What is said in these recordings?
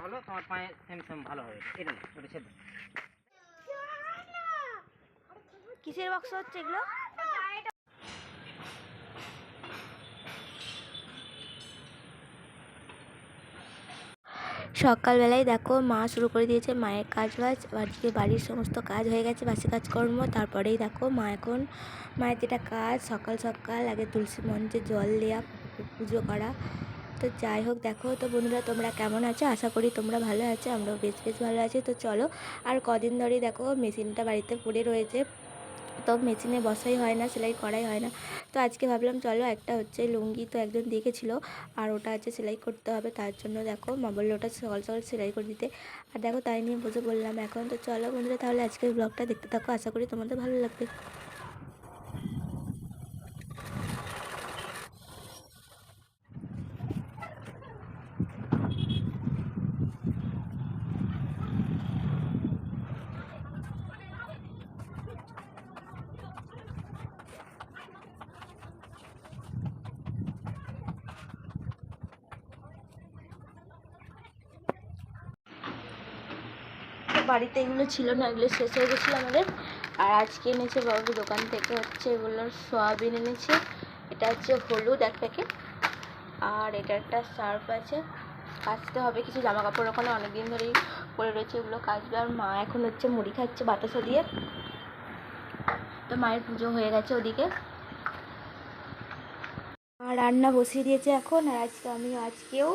হলো তোমার পায়ে সেম সেম ভালো হবে। এটা না, ওটা ছেড়ে দাও। কিসের বাক্স হচ্ছে এগুলো? সকালবেলায় দেখো মা শুরু করে দিয়েছে মায়ের কাজ বাজ। আজকে বাড়ির সমস্ত কাজ হয়ে গেছে, বাসি কাজকর্ম। তারপরেই দেখো মা এখন মায়ের যেটা কাজ, সকাল সকাল আগে তুলসী মঞ্চে জল দেওয়া, পুজো করা। তো যাই হোক, দেখো তো বন্ধুরা, তোমরা কেমন আছো? আশা করি তোমরা ভালো আছো, আমরাও বেশ ভালো আছি। তো চলো, আর কদিন ধরেই দেখো মেশিনটা বাড়িতে পড়ে রয়েছে, তো মেশিনে বসাই হয় না, সেলাই করাই হয় না। তো আজকে ভাবলাম চলো, একটা হচ্ছে লুঙ্গি তো একজন দেখেছিলো, আর ওটা হচ্ছে সেলাই করতে হবে। তার জন্য দেখো মা বললো ওটা সকাল সকাল সেলাই করে দিতে, আর দেখো তাই নিয়ে বসে বললাম এখন। তো চলো বন্ধুরা, তাহলে আজকের ব্লগটা দেখতে থাকো, আশা করি তোমাদের ভালো লাগবে। বাড়িতে এগুলো ছিল না, এগুলো শেষ হয়ে গেছিলো আমাদের। আর আজকে এনেছে বাবু দোকান থেকে হচ্ছে এগুলোর সয়াবিন এনেছে, এটা হচ্ছে হলুদ এক প্যাকেট, আর এটা একটা সার্ফ আছে। কাচতে হবে কিছু জামা কাপড়, ওখানে অনেকদিন ধরেই পরে রয়েছে, এগুলো কাচবে। আর মা এখন হচ্ছে মুড়ি খাচ্ছে বাতাসা দিয়ে। তো মায়ের পুজো হয়ে গেছে ওদিকে, আর রান্না বসিয়ে দিয়েছে এখন। আর আজকেও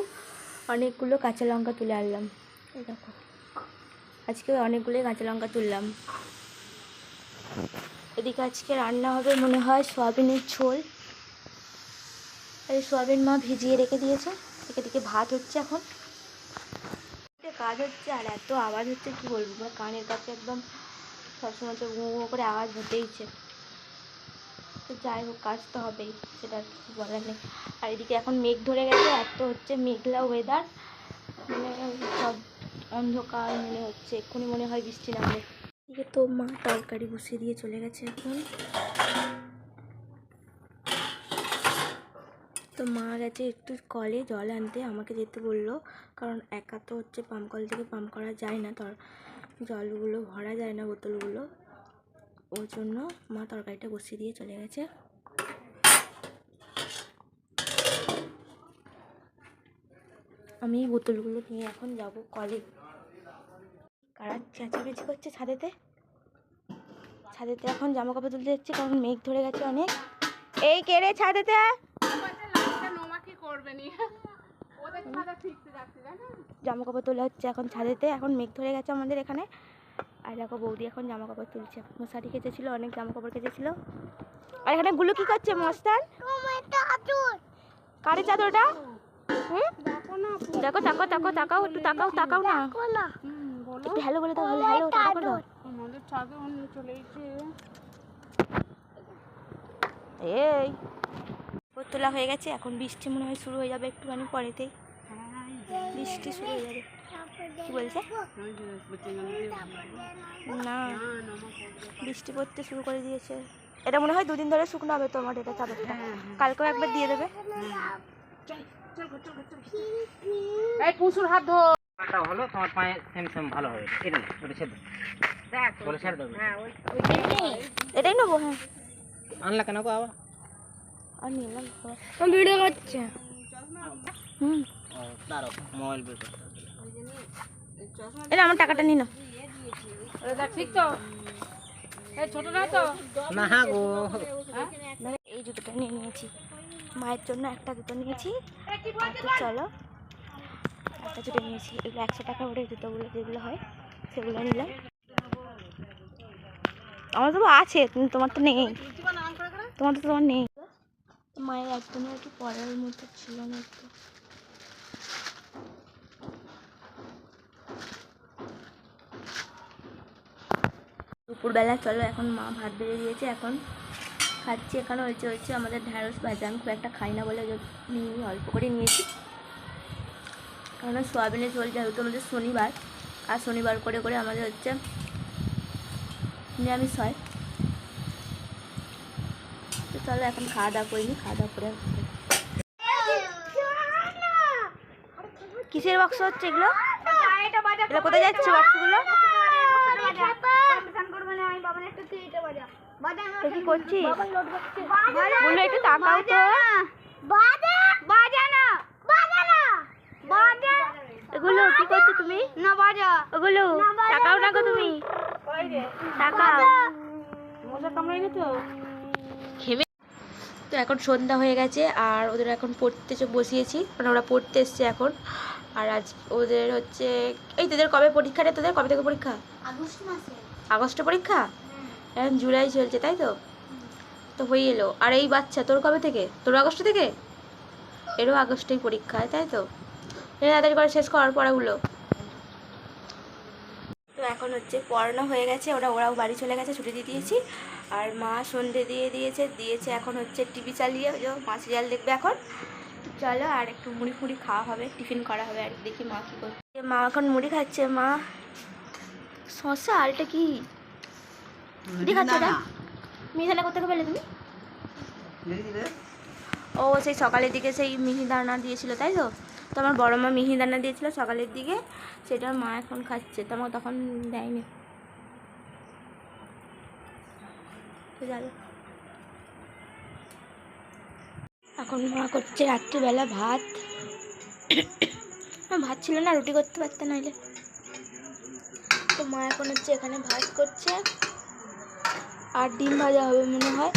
অনেকগুলো কাঁচা লঙ্কা তুলে আনলাম, এই দেখো আজকে অনেকগুলোই কাঁচা লঙ্কা তুললাম। এদিকে আজকে রান্না হবে মনে হয় সয়াবিনের ঝোল। এই সয়াবিন মা ভিজিয়ে রেখে দিয়েছে, এদিকে ভাত হচ্ছে এখন, কাজ হচ্ছে। আর এত আওয়াজ হচ্ছে কি বলবো, মানে কানের কাছে একদম সবসময় তো গো গো করে আওয়াজ হতেইছে। তো যাই হোক, কাজ তো হবেই, সেটা কিছু বলার নেই। আর এদিকে এখন মেঘ ধরে গেছে, এত হচ্ছে মেঘলা ওয়েদার, মানে সব অন্ধকার মনে হচ্ছে, এক্ষুনি মনে হয় বৃষ্টি নামবে। এদিকে তো মা তরকারি বসিয়ে দিয়ে চলে গেছে এখন। তো মা গেছে একটু কলে জল আনতে, আমাকে যেতে বললো, কারণ একা তো হচ্ছে পাম্প কল থেকে পাম্প করা যায় না, জলগুলো ভরা যায় না বোতলগুলো, ওর জন্য মা তরকারিটা বসিয়ে দিয়ে চলে গেছে। আমি বোতলগুলো নিয়ে এখন যাব কলে। কারা চেঁচামেচি করছে ছাদেতে এখন জামা কাপড় তুলতে যাচ্ছে, কারণ মেঘ ধরে গেছে অনেক। এই কে রে ছাদেতে? জামা কাপড় তোলা হচ্ছে এখন ছাদেতে, এখন মেঘ ধরে গেছে আমাদের এখানে। আর দেখো বৌদি এখন জামা কাপড় তুলছে, মশারি কেচেছিল, অনেক জামা কাপড় কেচেছিল। আর এখানে গুলো কি করছে মস্তান? কারে চাদরটা? দেখো তাকাও তাকাও তাকাও, একটু তাকাও তাকাও না, একটু হ্যালো বলে দাও, হ্যালো টাটা করে দাও। আমাদের ছাদে অন্য চলে এসেছে। এই তোলা হয়ে গেছে, এখন বৃষ্টি মনে হয় শুরু হয়ে যাবে একটুখানি পরেতেই, বৃষ্টি শুরু হয়ে যাবে। কি বলছে? না, বৃষ্টি পড়তে শুরু করে দিয়েছে। এটা মনে হয় দুদিন ধরে শুকনো হবে তোমার এটা চাদরটা, কালকেও একবার দিয়ে দেবে। এই পুষুর হাত ধো। এটা হলো তোমার পায়ে সেম সেম ভালো হবে। এটা না, ওটা ছেড়ে দাও। দেখ বলে ছেড়ে দাও। এটাই নেবো। হ্যাঁ, আনলা কেন গো আবার? আর নিলাম, ভিডিও করছে। দাঁড়াও, মোবাইল বের করতে হবে। এটা আমার টাকাটা নিন। ঠিক তো? এই ছোটটা তো না গো, এই জুতোটা নিয়ে নিয়েছি, মায়ের জন্য একটা জুতো নিয়েছি। চলো, একটা জুতো নিয়েছি, এগুলো 100 টাকা করে জুতোগুলো যেগুলো হয় সেগুলো নিলাম। আমার তো আছে, তোমার তো নেই, তোমার নেই। মায়ের একদমই একটু পড়ার মতো ছিল না একটু। দুপুরবেলা চলো, এখন মা ভাত বেড়ে দিয়েছে, এখন খাচ্ছি। এখানে হচ্ছে আমাদের ঢ্যাঁড়স ভাজা, আমি খুব একটা খাই না বলে নিয়ে অল্প করে নিয়েছি, কারণ সয়াবিনের ঝোল যেহেতু আমাদের শনিবার, আর শনিবার করে করে আমাদের হচ্ছে নিরামিষ হয়। তো চলো এখন খাওয়া দাওয়া করিনি, খাওয়া দাওয়া করে। কিসের বাক্স হচ্ছে এগুলো? এটা কোথায় যাচ্ছে বক্সগুলো? কি করছিস? বললো একটু তাকাও তো। এগুলো কি করছো তুমি? ওগুলো তাকাও না গো তুমি, তাকাও। মজা কামড়াই তো। তো এখন সন্ধ্যা হয়ে গেছে আর ওদের এখন পড়তে বসিয়েছি, মানে ওরা পড়তে এসছে এখন। আর আজ ওদের হচ্ছে এই তোদের কবে পরীক্ষা রে? তোদের কবে থেকে পরীক্ষা? আগস্টে পরীক্ষা? এখন জুলাই চলছে তাই তো? তো হয়ে এলো। আর এই বাচ্চা তোর কবে থেকে? তোর আগস্ট থেকে? এরও আগস্টেই পরীক্ষা তাই তো? তাড়াতাড়ি করে শেষ করার পড়াগুলো। তো এখন হচ্ছে পড়ানো হয়ে গেছে, ওরাও বাড়ি চলে গেছে, ছুটি দিয়ে দিয়েছি। আর মা সন্ধে দিয়েছে এখন হচ্ছে টিভি চালিয়ে মা সিরিয়াল দেখবে এখন। চলো আর একটু মুড়ি ফুড়ি খাওয়া হবে, টিফিন করা হবে। আর দেখি মা কী করছে। মা এখন মুড়ি খাচ্ছে। মা শশা আলটা কি মুড়ি খাচ্ছে? ওটা মিহিদানা কোথেকে পেলে তুমি? ও সেই সকালের দিকে সেই মিহিদানা দিয়েছিল তাই তো? তো আমার বড় মা মিহিদানা দিয়েছিল সকালের দিকে, সেটা মা এখন খাচ্ছে, তো আমাকে তখন দেয়নি। তো চলো এখন মা করছে রাত্রিবেলা ভাত। ভাত ছিল না, রুটি করতে পারতে নাইলে। তো মা এখন হচ্ছে এখানে ভাত করছে আর ডিম ভাজা হবে মনে হয়।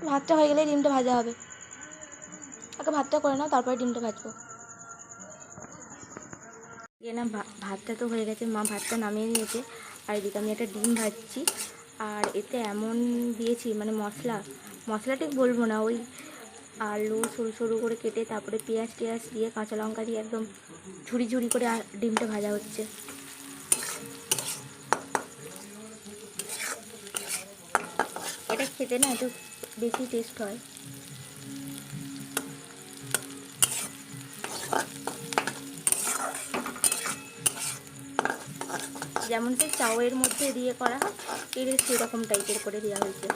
ভাতটা হয়ে গেলে ডিমটা ভাজা হবে। আগে ভাতটা করে নাও, তারপরে ডিমটা ভাজবো। না ভাতটা তো হয়ে গেছে, মা ভাতটা নামিয়ে নিয়েছে। আর এদিকে আমি একটা ডিম ভাজছি। আর এতে এমন দিয়েছি মানে মশলা ঠিক বলবো না, ওই আলু সরু সরু করে কেটে তারপরে পেঁয়াজ টেয়াজ দিয়ে কাঁচা লঙ্কা দিয়ে একদম ঝুড়ি ঝুড়ি করে ডিমটা ভাজা হচ্ছে। এটা খেতে না একটু বেশি টেস্ট হয়। যেমনটা চাউয়ের মধ্যে দিয়ে করা হয়, এর সেরকম টাইপের করে দেওয়া হয়েছে।